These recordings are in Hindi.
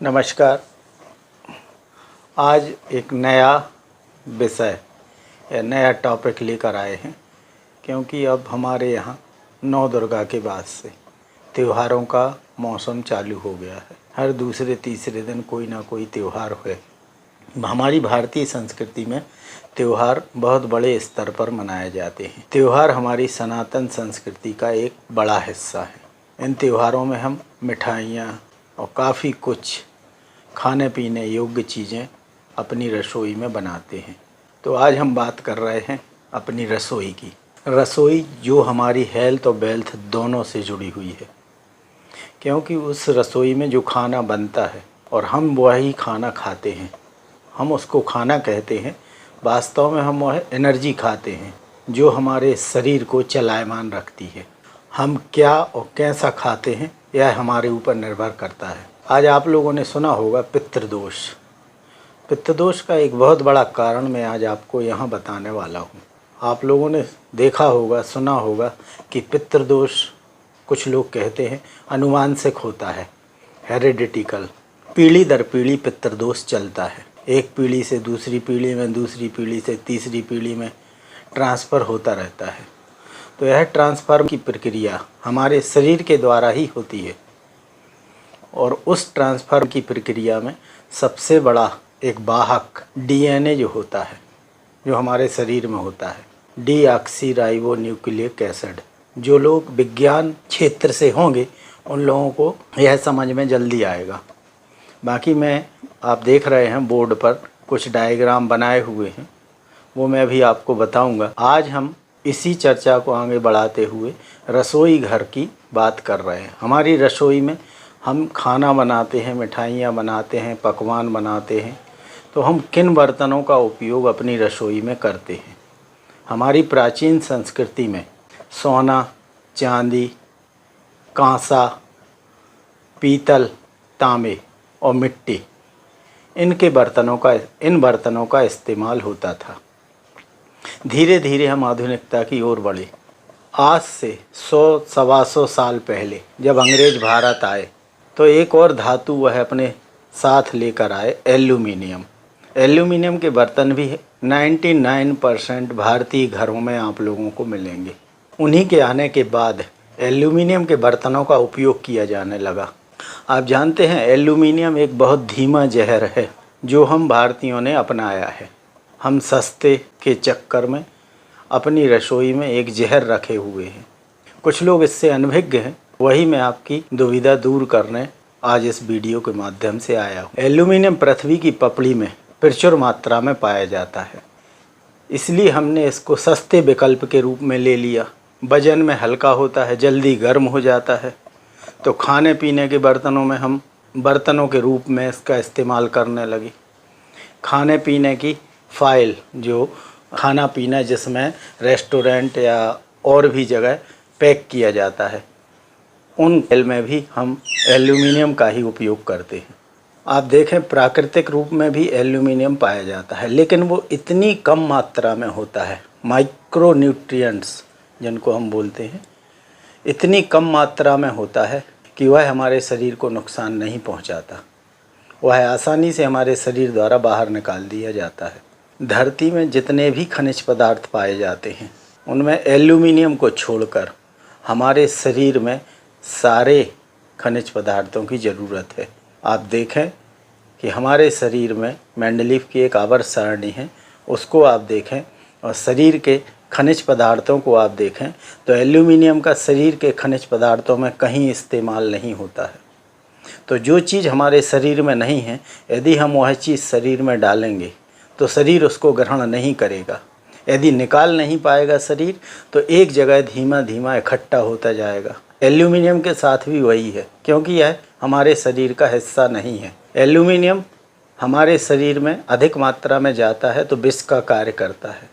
नमस्कार। आज एक नया विषय या नया टॉपिक लेकर आए हैं, क्योंकि अब हमारे यहाँ नौ दुर्गा के बाद से त्योहारों का मौसम चालू हो गया है। हर दूसरे तीसरे दिन कोई ना कोई त्यौहार है। हमारी भारतीय संस्कृति में त्यौहार बहुत बड़े स्तर पर मनाए जाते हैं। त्यौहार हमारी सनातन संस्कृति का एक बड़ा हिस्सा है। इन त्योहारों में हम मिठाइयाँ और काफ़ी कुछ खाने पीने योग्य चीज़ें अपनी रसोई में बनाते हैं। तो आज हम बात कर रहे हैं अपनी रसोई की। रसोई जो हमारी हेल्थ और वेल्थ दोनों से जुड़ी हुई है, क्योंकि उस रसोई में जो खाना बनता है और हम वही खाना खाते हैं, हम उसको खाना कहते हैं। वास्तव में हम वह एनर्जी खाते हैं जो हमारे शरीर को चलायमान रखती है। हम क्या और कैसा खाते हैं यह हमारे ऊपर निर्भर करता है। आज आप लोगों ने सुना होगा पितृदोष। पितृदोष का एक बहुत बड़ा कारण मैं आज आपको यहाँ बताने वाला हूँ। आप लोगों ने देखा होगा, सुना होगा कि पितृदोष कुछ लोग कहते हैं अनुवांशिक होता है, हेरिडिटिकल। पीढ़ी दर पीढ़ी पितृदोष चलता है। एक पीढ़ी से दूसरी पीढ़ी में, दूसरी पीढ़ी से तीसरी पीढ़ी में ट्रांसफ़र होता रहता है। तो यह ट्रांसफ़र की प्रक्रिया हमारे शरीर के द्वारा ही होती है, और उस ट्रांसफ़र की प्रक्रिया में सबसे बड़ा एक वाहक डीएनए जो होता है, जो हमारे शरीर में होता है, डीऑक्सी राइबोन्यूक्लिक एसिड। जो लोग विज्ञान क्षेत्र से होंगे उन लोगों को यह समझ में जल्दी आएगा। बाकी आप देख रहे हैं बोर्ड पर कुछ डायग्राम बनाए हुए हैं, वो मैं भी आपको बताऊंगा। आज हम इसी चर्चा को आगे बढ़ाते हुए रसोई घर की बात कर रहे हैं। हमारी रसोई में हम खाना बनाते हैं, मिठाइयाँ बनाते हैं, पकवान बनाते हैं, तो हम किन बर्तनों का उपयोग अपनी रसोई में करते हैं। हमारी प्राचीन संस्कृति में सोना, चांदी, कांसा, पीतल, तांबे और मिट्टी, इन बर्तनों का इस्तेमाल होता था। धीरे धीरे हम आधुनिकता की ओर बढ़े। आज से 100-125 साल पहले जब अंग्रेज भारत आए तो एक और धातु वह अपने साथ लेकर आए, एल्यूमिनियम। एल्यूमिनियम के बर्तन भी 99% भारतीय घरों में आप लोगों को मिलेंगे। उन्हीं के आने के बाद एल्यूमिनियम के बर्तनों का उपयोग किया जाने लगा। आप जानते हैं एल्यूमिनियम एक बहुत धीमा जहर है जो हम भारतीयों ने अपनाया है। हम सस्ते के चक्कर में अपनी रसोई में एक जहर रखे हुए हैं। कुछ लोग इससे अनभिज्ञ हैं, वही मैं आपकी दुविधा दूर करने आज इस वीडियो के माध्यम से आया हूँ। एल्यूमिनियम पृथ्वी की पपड़ी में प्रचुर मात्रा में पाया जाता है, इसलिए हमने इसको सस्ते विकल्प के रूप में ले लिया। वजन में हल्का होता है, जल्दी गर्म हो जाता है, तो खाने पीने के बर्तनों में हम बर्तनों के रूप में इसका इस्तेमाल करने लगे। खाने पीने की फाइल, जो खाना पीना जिसमें रेस्टोरेंट या और भी जगह पैक किया जाता है, उन फाइल में भी हम एल्यूमिनियम का ही उपयोग करते हैं। आप देखें प्राकृतिक रूप में भी एल्यूमिनियम पाया जाता है, लेकिन वो इतनी कम मात्रा में होता है। माइक्रो न्यूट्रिएंट्स जिनको हम बोलते हैं, इतनी कम मात्रा में होता है कि वह हमारे शरीर को नुकसान नहीं पहुंचाता। वह आसानी से हमारे शरीर द्वारा बाहर निकाल दिया जाता है। धरती में जितने भी खनिज पदार्थ पाए जाते हैं उनमें एल्यूमिनियम को छोड़कर हमारे शरीर में सारे खनिज पदार्थों की ज़रूरत है। आप देखें कि हमारे शरीर में मेंडलीफ की एक आवर्त सारणी है, उसको आप देखें और शरीर के खनिज पदार्थों को आप देखें तो एल्यूमिनियम का शरीर के खनिज पदार्थों में कहीं इस्तेमाल नहीं होता है। तो जो चीज़ हमारे शरीर में नहीं है, यदि हम वह चीज़ शरीर में डालेंगे तो शरीर उसको ग्रहण नहीं करेगा। यदि निकाल नहीं पाएगा शरीर, तो एक जगह धीमा धीमा इकट्ठा होता जाएगा। एल्यूमिनियम के साथ भी वही है, क्योंकि यह हमारे शरीर का हिस्सा नहीं है। एल्यूमिनियम हमारे शरीर में अधिक मात्रा में जाता है तो विष का कार्य करता है,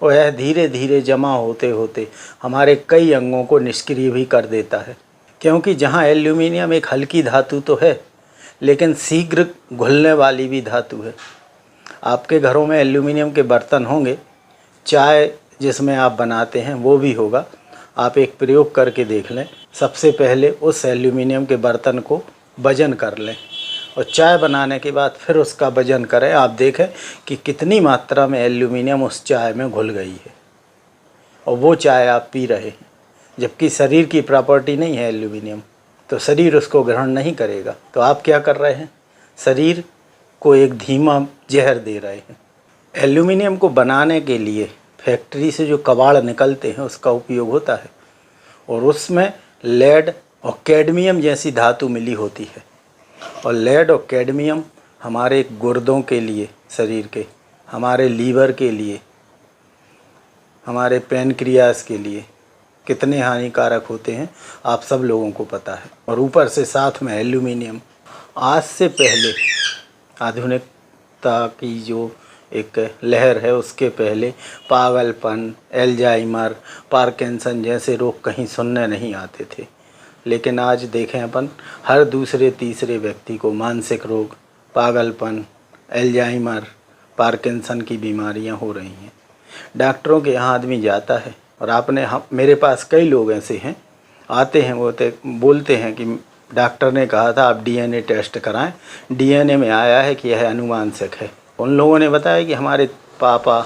और यह धीरे धीरे जमा होते होते हमारे कई अंगों को निष्क्रिय भी कर देता है। क्योंकि जहाँ एल्यूमिनियम एक हल्की धातु तो है, लेकिन शीघ्र घुलने वाली भी धातु है। आपके घरों में एल्यूमिनियम के बर्तन होंगे, चाय जिसमें आप बनाते हैं वो भी होगा। आप एक प्रयोग करके देख लें। सबसे पहले उस एल्यूमिनियम के बर्तन को वजन कर लें, और चाय बनाने के बाद फिर उसका वजन करें, आप देखें कि कितनी मात्रा में एल्यूमिनियम उस चाय में घुल गई है और वो चाय आप पी रहे हैं, जबकि शरीर की प्रॉपर्टी नहीं है एल्यूमिनियम, तो शरीर उसको ग्रहण नहीं करेगा। तो आप क्या कर रहे हैं, शरीर को एक धीमा जहर दे रहे हैं। एल्यूमिनियम को बनाने के लिए फैक्ट्री से जो कबाड़ निकलते हैं उसका उपयोग होता है और उसमें लेड और कैडमियम जैसी धातु मिली होती है। और लेड और कैडमियम हमारे गुर्दों के लिए, शरीर के, हमारे लीवर के लिए, हमारे पैनक्रियास के लिए कितने हानिकारक होते हैं आप सब लोगों को पता है। और ऊपर से साथ में एल्यूमिनियम। आज से पहले आधुनिकता की जो एक लहर है, उसके पहले पागलपन, एल्जाइमर, पार्किंसन जैसे रोग कहीं सुनने नहीं आते थे। लेकिन आज देखें अपन, हर दूसरे तीसरे व्यक्ति को मानसिक रोग, पागलपन, एल्जाइमर, पार्किंसन की बीमारियां हो रही हैं। डॉक्टरों के यहाँ आदमी जाता है और मेरे पास कई लोग ऐसे हैं, आते हैं, वो बोलते हैं कि डॉक्टर ने कहा था आप डीएनए टेस्ट कराएं, डीएनए में आया है कि यह अनुवांशिक है। उन लोगों ने बताया कि हमारे पापा,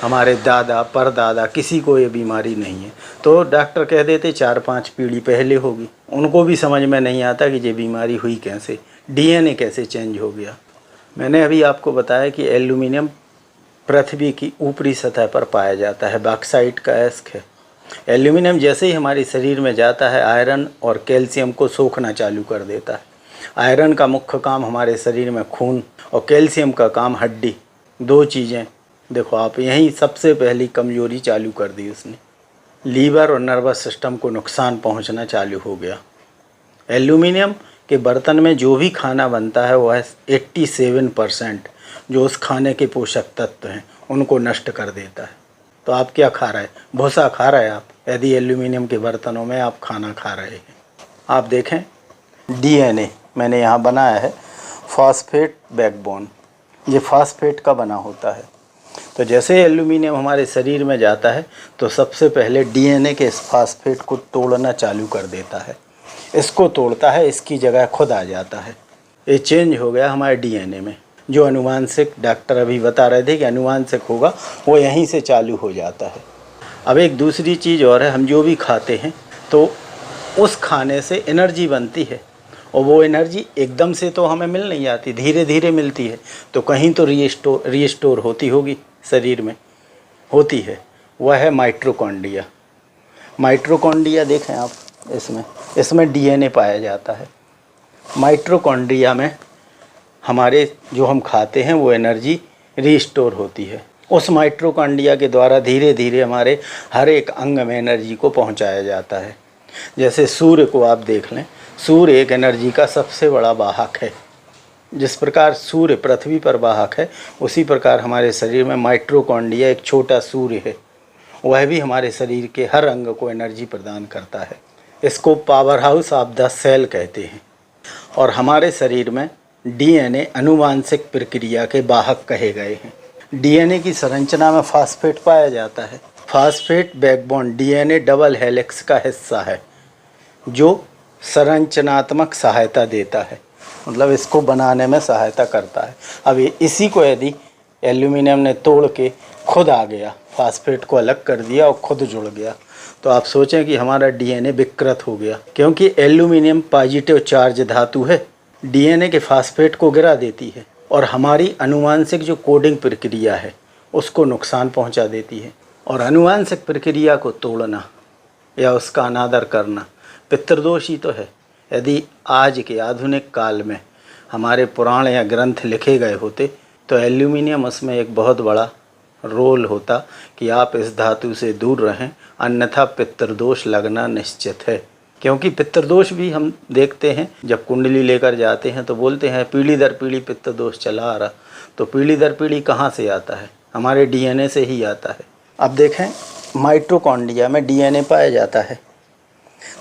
हमारे दादा, परदादा, किसी को ये बीमारी नहीं है। तो डॉक्टर कह देते 4-5 पीढ़ी पहले होगी। उनको भी समझ में नहीं आता कि ये बीमारी हुई कैसे, डीएनए कैसे चेंज हो गया। मैंने अभी आपको बताया कि एल्यूमिनियम पृथ्वी की ऊपरी सतह पर पाया जाता है, बॉक्साइट का अयस्क है। एल्यूमिनियम जैसे ही हमारे शरीर में जाता है, आयरन और कैल्शियम को सोखना चालू कर देता है। आयरन का मुख्य काम हमारे शरीर में खून और कैल्शियम का काम हड्डी, 2 चीज़ें। देखो आप, यहीं सबसे पहली कमजोरी चालू कर दी उसने। लीवर और नर्वस सिस्टम को नुकसान पहुंचना चालू हो गया। एल्यूमिनियम के बर्तन में जो भी खाना बनता है वह 87% जो उस खाने के पोषक तत्व हैं उनको नष्ट कर देता है। तो आप क्या खा रहे हैं, भूसा खा रहे हैं आप, यदि एल्यूमिनियम के बर्तनों में आप खाना खा रहे हैं। आप देखें डीएनए मैंने यहाँ बनाया है, फॉस्फेट बैकबोन, ये फॉस्फेट का बना होता है। तो जैसे एल्यूमिनियम हमारे शरीर में जाता है तो सबसे पहले डीएनए के इस फॉस्फेट को तोड़ना चालू कर देता है, इसको तोड़ता है, इसकी जगह खुद आ जाता है। ये चेंज हो गया हमारे डीएनए में। जो अनुवांशिक, डॉक्टर अभी बता रहे थे कि अनुवांशिक होगा, वो यहीं से चालू हो जाता है। अब एक दूसरी चीज़ और है, हम जो भी खाते हैं तो उस खाने से एनर्जी बनती है और वो एनर्जी एकदम से तो हमें मिल नहीं जाती, धीरे धीरे मिलती है। तो कहीं तो रीस्टोर होती होगी, शरीर में होती है, वह है माइटोकॉन्ड्रिया। माइटोकॉन्ड्रिया देखें आप, इसमें डीएनए पाया जाता है। माइटोकॉन्ड्रिया में हमारे जो हम खाते हैं वो एनर्जी रीस्टोर होती है। उस माइटोकॉन्ड्रिया के द्वारा धीरे धीरे हमारे हर एक अंग में एनर्जी को पहुंचाया जाता है। जैसे सूर्य को आप देख लें, सूर्य एक एनर्जी का सबसे बड़ा वाहक है। जिस प्रकार सूर्य पृथ्वी पर वाहक है, उसी प्रकार हमारे शरीर में माइटोकॉन्ड्रिया एक छोटा सूर्य है, वह भी हमारे शरीर के हर अंग को एनर्जी प्रदान करता है। इसको power house of the cell कहते हैं। और हमारे शरीर में डीएनए अनुवांशिक प्रक्रिया के वाहक कहे गए हैं। डीएनए की संरचना में फॉस्फेट पाया जाता है। Phosphate backbone DNA double helix का हिस्सा है जो संरचनात्मक सहायता देता है, मतलब इसको बनाने में सहायता करता है। अब इसी को यदि एल्यूमिनियम ने तोड़ के खुद आ गया, फॉस्फेट को अलग कर दिया और खुद जुड़ गया, तो आप सोचें कि हमारा डीएनए विकृत हो गया, क्योंकि एल्यूमिनियम पॉजिटिव चार्ज धातु है, डीएनए के फॉस्फेट को गिरा देती है और हमारी अनुवांशिक जो कोडिंग प्रक्रिया है उसको नुकसान पहुंचा देती है। और अनुवांशिक प्रक्रिया को तोड़ना या उसका अनादर करना पितृदोष ही तो है। यदि आज के आधुनिक काल में हमारे पुराण या ग्रंथ लिखे गए होते तो एल्यूमिनियम उसमें एक बहुत बड़ा रोल होता कि आप इस धातु से दूर रहें, अन्यथा पितृदोष लगना निश्चित है। क्योंकि पितृदोष भी हम देखते हैं, जब कुंडली लेकर जाते हैं तो बोलते हैं पीढ़ी दर पीढ़ी पितृदोष चला आ रहा। तो पीढ़ी दर पीढ़ी कहाँ से आता है, हमारे डीएनए से ही आता है। अब देखें माइटोकॉन्ड्रिया में डीएनए पाया जाता है,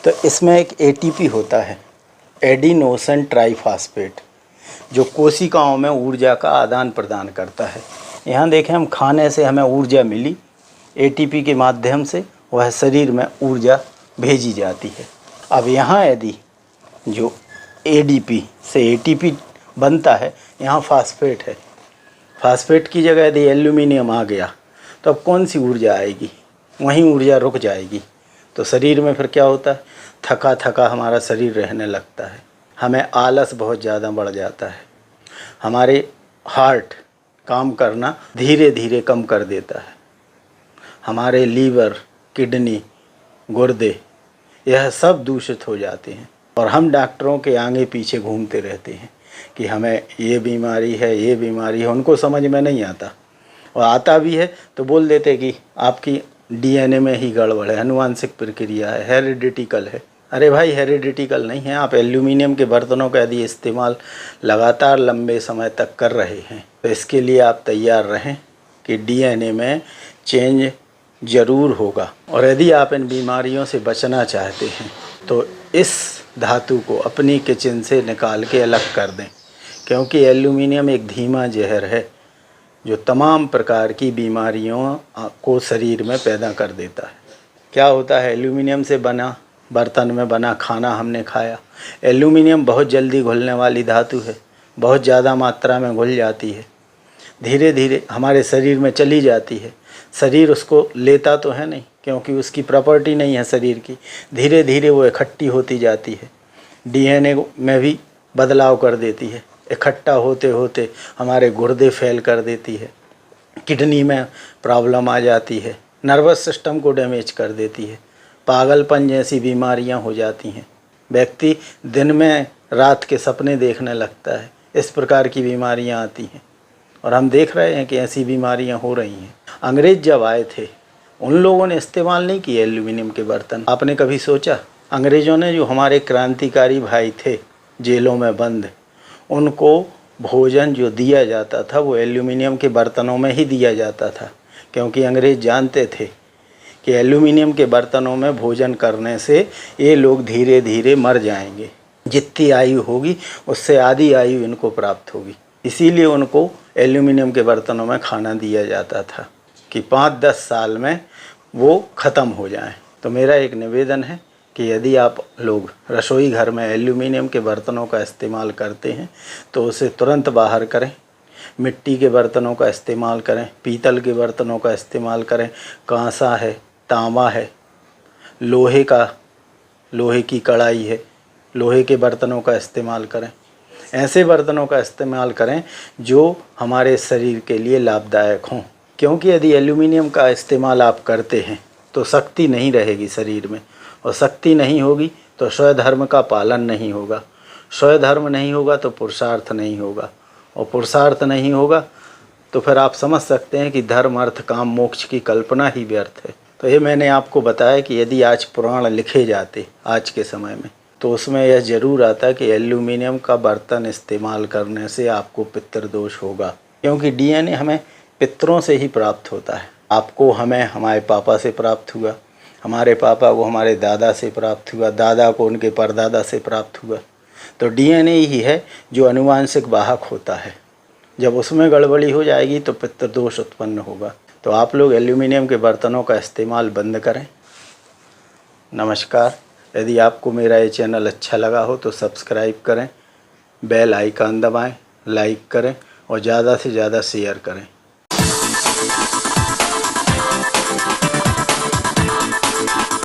तो इसमें एक एटीपी होता है, एडिनोसिन ट्राइफॉस्फेट, जो कोशिकाओं में ऊर्जा का आदान प्रदान करता है। यहाँ देखें, हम खाने से हमें ऊर्जा मिली, एटीपी के माध्यम से वह शरीर में ऊर्जा भेजी जाती है। अब यहाँ यदि जो एडीपी से एटीपी बनता है, यहाँ फास्फेट है। फास्फेट की जगह यदि एल्यूमिनियम आ गया तो अब कौन सी ऊर्जा आएगी, वहीं ऊर्जा रुक जाएगी। तो शरीर में फिर क्या होता है, थका थका हमारा शरीर रहने लगता है, हमें आलस बहुत ज़्यादा बढ़ जाता है, हमारे हार्ट काम करना धीरे धीरे कम कर देता है, हमारे लीवर, किडनी, गुर्दे यह सब दूषित हो जाते हैं। और हम डॉक्टरों के आगे पीछे घूमते रहते हैं कि हमें ये बीमारी है, ये बीमारी है। उनको समझ में नहीं आता, और आता भी है तो बोल देते कि आपकी डीएनए में ही गड़बड़ है, आनुवांशिक प्रक्रिया है, हेरिडिटिकल है। अरे भाई, हेरिडिटिकल नहीं है। आप एल्यूमिनियम के बर्तनों का यदि इस्तेमाल लगातार लंबे समय तक कर रहे हैं तो इसके लिए आप तैयार रहें कि डीएनए में चेंज ज़रूर होगा। और यदि आप इन बीमारियों से बचना चाहते हैं तो इस धातु को अपनी किचन से निकाल के अलग कर दें, क्योंकि एल्यूमिनियम एक धीमा जहर है जो तमाम प्रकार की बीमारियों को शरीर में पैदा कर देता है। क्या होता है, एल्यूमिनियम से बना बर्तन में बना खाना हमने खाया। एल्यूमिनियम बहुत जल्दी घुलने वाली धातु है, बहुत ज़्यादा मात्रा में घुल जाती है, धीरे धीरे हमारे शरीर में चली जाती है। शरीर उसको लेता तो है नहीं, क्योंकि उसकी प्रॉपर्टी नहीं है शरीर की। धीरे धीरे वो इकट्ठी होती जाती है, डीएनए में भी बदलाव कर देती है, इकट्ठा होते होते हमारे गुर्दे फेल कर देती है, किडनी में प्रॉब्लम आ जाती है, नर्वस सिस्टम को डैमेज कर देती है, पागलपन जैसी बीमारियां हो जाती हैं, व्यक्ति दिन में रात के सपने देखने लगता है। इस प्रकार की बीमारियां आती हैं और हम देख रहे हैं कि ऐसी बीमारियां हो रही हैं। अंग्रेज़ जब आए थे उन लोगों ने इस्तेमाल नहीं किए एल्यूमिनियम के बर्तन। आपने कभी सोचा, अंग्रेज़ों ने जो हमारे क्रांतिकारी भाई थे जेलों में बंद, उनको भोजन जो दिया जाता था वो एल्यूमिनियम के बर्तनों में ही दिया जाता था, क्योंकि अंग्रेज़ जानते थे कि एल्यूमिनियम के बर्तनों में भोजन करने से ये लोग धीरे धीरे मर जाएंगे, जितनी आयु होगी उससे आधी आयु इनको प्राप्त होगी। इसीलिए उनको एल्यूमिनियम के बर्तनों में खाना दिया जाता था कि 5-10 साल में वो ख़त्म हो जाएं। तो मेरा एक निवेदन है कि यदि आप लोग रसोई घर में एल्यूमिनियम के बर्तनों का इस्तेमाल करते हैं तो उसे तुरंत बाहर करें, मिट्टी के बर्तनों का इस्तेमाल करें, पीतल के बर्तनों का इस्तेमाल करें, कांसा है, तांबा है, लोहे की कढ़ाई है, लोहे के बर्तनों का इस्तेमाल करें। ऐसे बर्तनों का इस्तेमाल करें जो हमारे शरीर के लिए लाभदायक हों, क्योंकि यदि एल्यूमिनियम का इस्तेमाल आप करते हैं तो शक्ति नहीं रहेगी शरीर में, और शक्ति नहीं होगी तो स्वधर्म का पालन नहीं होगा, स्वधर्म नहीं होगा तो पुरुषार्थ नहीं होगा, और पुरुषार्थ नहीं होगा तो फिर आप समझ सकते हैं कि धर्म, अर्थ, काम, मोक्ष की कल्पना ही व्यर्थ है। तो ये मैंने आपको बताया कि यदि आज पुराण लिखे जाते आज के समय में तो उसमें यह ज़रूर आता कि एल्यूमिनियम का बर्तन इस्तेमाल करने से आपको पितृदोष होगा, क्योंकि डीएनए हमें पितरों से ही प्राप्त होता है। आपको हमें हमारे पापा से प्राप्त हुआ, हमारे पापा को हमारे दादा से प्राप्त हुआ, दादा को उनके परदादा से प्राप्त हुआ। तो डीएनए ही है जो आनुवांशिक वाहक होता है। जब उसमें गड़बड़ी हो जाएगी तो पितृदोष उत्पन्न होगा। तो आप लोग एल्यूमिनियम के बर्तनों का इस्तेमाल बंद करें। नमस्कार। यदि आपको मेरा ये चैनल अच्छा लगा हो तो सब्सक्राइब करें, बेल आइकन दबाएं, लाइक करें और ज़्यादा से ज़्यादा शेयर करें।